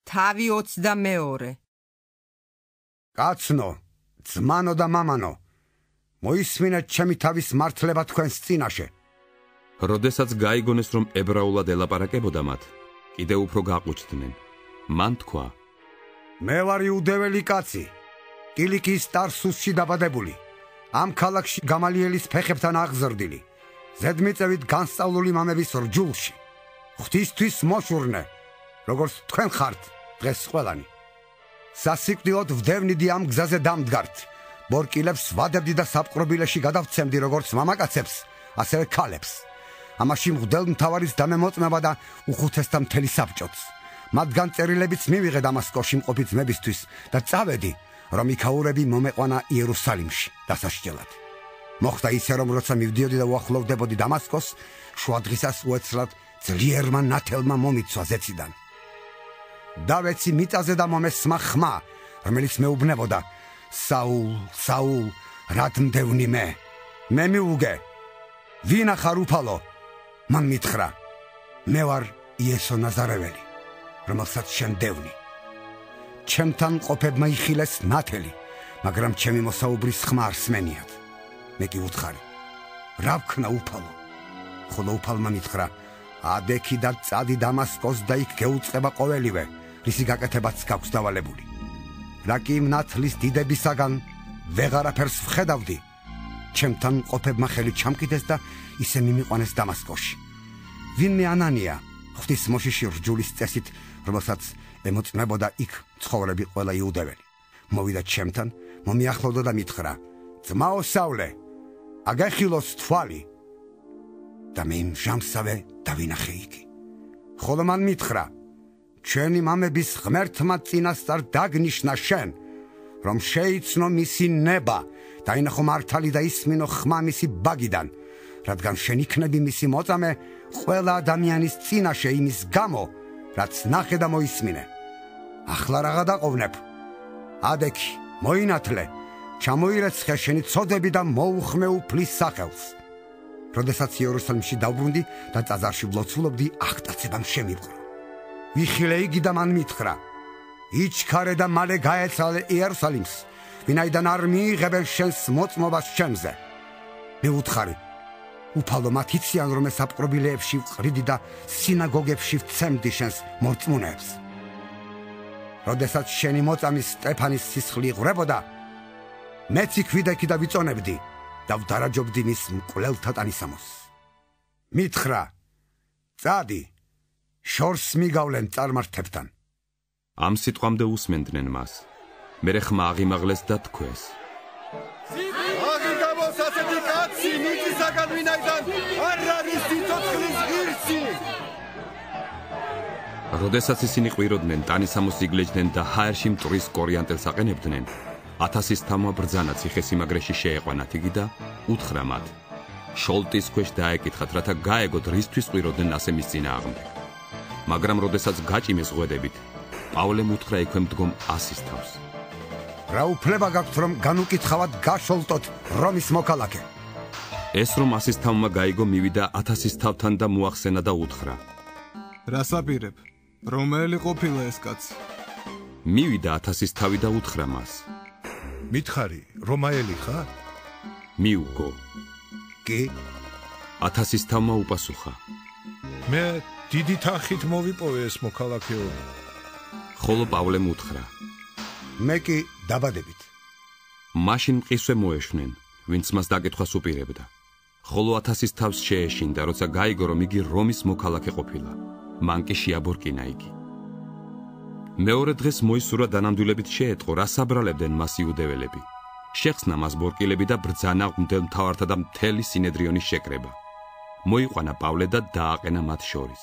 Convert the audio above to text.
თავი 22. კაცნო, ძმანო და მამანო, მოისმინეთ ჩემი თავის მართლება თქვენს წინაშე. როდესაც გაიგონეს, რომ ებრაულად ელაპარაკებოდა მათ, კიდევ უფრო გაყუჩდნენ. მან თქვა: მე ვარ იუდეველი კაცი, კილიკიის ტარსუსში დაბადებული, ამ ქალაქში გამალიელის ფეხებთან აღზრდილი, ზედმიწევით განსწავლული მამების რჯულში, ღვთისთვის მოშურნე, როგორც თქვენ ხართ დღეს ყველანი. სასიკვდილოდ ვდევნიდი ამ გზაზე დამდგართ, ბორკილებს ვადებდი და საპყრობილეში გადავცემდი როგორც მამაკაცებს, ასევე ქალებს. ამაში მღვდელმთავარის დამემოწმება და უხუცესთა მთელი საბჭოც. მათგან წერილებიც მივიღე დამასკოში მყოფი ძმებისთვის და წავედი, რომ იქაურები მომეყვანა იერუსალიმში დასასჯელად. მოხდა ისე, რომ როცა მივდიოდი და უახლოვდებოდი დამასკოს, შუადღისას უეცრად ძლიერმა ნათელმა მომიცვა ზეციდან. დავეცი მიწაზე და მომესმა ხმა, რომელიც მეუბნებოდა: საულ, საულ, რად მდევნი მე? მე მიუგე, ვინა ხარ უფალო? მან მითხრა: მე ვარ იესო ნაზარეველი, რომელსაც შენ დევნი. ჩემთან ყოფებმა იხილეს ნათელი, მაგრამ ჩემი მოსაუბრის ხმა არ სმენიათ. მე კი ვუთხარი: რა ვქნა უფალო? ხოლო უფალმა მითხრა: ადექი და წადი დამასკოს და იქ გეუწყება ყოველივე, რისი გაკეთებაც გაქვს დავალებული. რა კი იმ ნათლის დიდებისაგან ვეღარაფერს ვხედავდი, ჩემთან ყოფებმა ხელი ჩამკიდეს და ისე მიმიყვანეს დამასკოში. ვინმე ანანია, ღვთის მოშიში რჯულის წესით, რომელსაც ემოწმებოდა იქ ცხოვრები ყველა იუდეველი. მოვიდა ჩემთან, მომიახლოვდა და მითხრა: ძმაო სავლე, აგეხილოს თვალი. და მე იმ ჟამსავე დავინახე იგი. ხოლო მან მითხრა: ჩვენი მამების ღმერთმა წინასწარ დაგნიშნა შენ, რომ შეიცნო მისი ნება, დაინახო მართალი და ისმინო ხმა მისი ბაგიდან, რადგან შენ იქნები მისი მოწამე ყველა ადამიანის წინაშე იმის გამო, რაც ნახე და მოისმინე. ახლა რაღა დაყოვნებ? ადექი, მოინათლე, ჩამოირეცხე შენი ცოდები და მოუხმე უფლის სახელს. როდესაც იერუსალიმში დავბრუნდი და ტაძარში ვლოცულობდი, აღტაცებამ შემიყვანა. ვიხილე იგი და მან მითხრა: იჩქარე და მალე გაეცალე იერუსალიმს, ვინაიდან არ მიიღებენ შენს მოწმობას ჩემზე. მე ვუთხარი: უფალო, მათ იციან, რომ ეს საპყრობილეებში ვყრიდი და სინაგოგებში ვცემდი შენს მორწმუნეებს. როდესაც შენი მოწამის სტეფანის სისხლი იღვრებოდა, მეც იქ ვიდექი და ვიწონებდი და ვდარაჯობდი მის მკვლელთა ტანისამოს. მითხრა: წადი, შორს მიგავლენ წარმართებთან. ამ სიტყვამდე უსმენდნენ მას. მერე ხმა აღიმაღლეს და თქვეს: აღი გამოს ასეთი კაცი მიწისაგან, ვინაიდან არ არის სიცოცხლის ღირსი. როდესაც ისინი ყვიროდნენ, ტანისამოს იგლეჯდნენ და ჰაერში მტვრის კორიანტელს აყენებდნენ, 1000-ის თამვა ბრძანა ციხესიმაგრეში შეეყვანათ იგი და უთხრა მათ: შოლტის ქვეშ დაეკითხათ, რათა გაეგოთ რისთვის ყვიროდნენ ასე მის წინააღმდეგ. მაგრამ როდესაც გაჭიმეს ღვედებით, პავლემ უთხრა იქვე მდგომ 100-ის თავს: რა უფლება გაქვთ, რომ განუკითხავად გაშოლტოთ რომის მოქალაქე? ეს რომ 100-ის თავმა გაიგო, მივიდა 1000-ის თავთან და მოახსენა და უთხრა: რას აპირებ? რომელი ყოფილა ეს კაცი? მივიდა 1000-ის თავი და უთხრა მას: მითხარი, რომაელი ხარ? მიუგო. კი, 1000-ის თავმა უპასუხა: მე დიდი თანხით მოვიპოვე ეს მოქალაქეობა. ხოლო პავლემ უთხრა: მე კი დაბადებით. მაშინ მყისვე მოეშვნენ, ვინც მას დაკითხვას უპირებდა. ხოლო 1000-ის თავს შეეშინდა, როცა გაიგო, რომ იგი რომის მოქალაქე ყოფილა. მან კი შეაბორკინა იგი. მეორე დღეს მოისურვა დანამდვილებით შეეტყო, რა საბრალებდნენ მას იუდეველები. შეხსნა მას ბორკილები და ბრძანა მღვდელმთავართა და მთელი სინედრიონის შეკრება. მოიყვანა პავლე და დააყენა მათ შორის.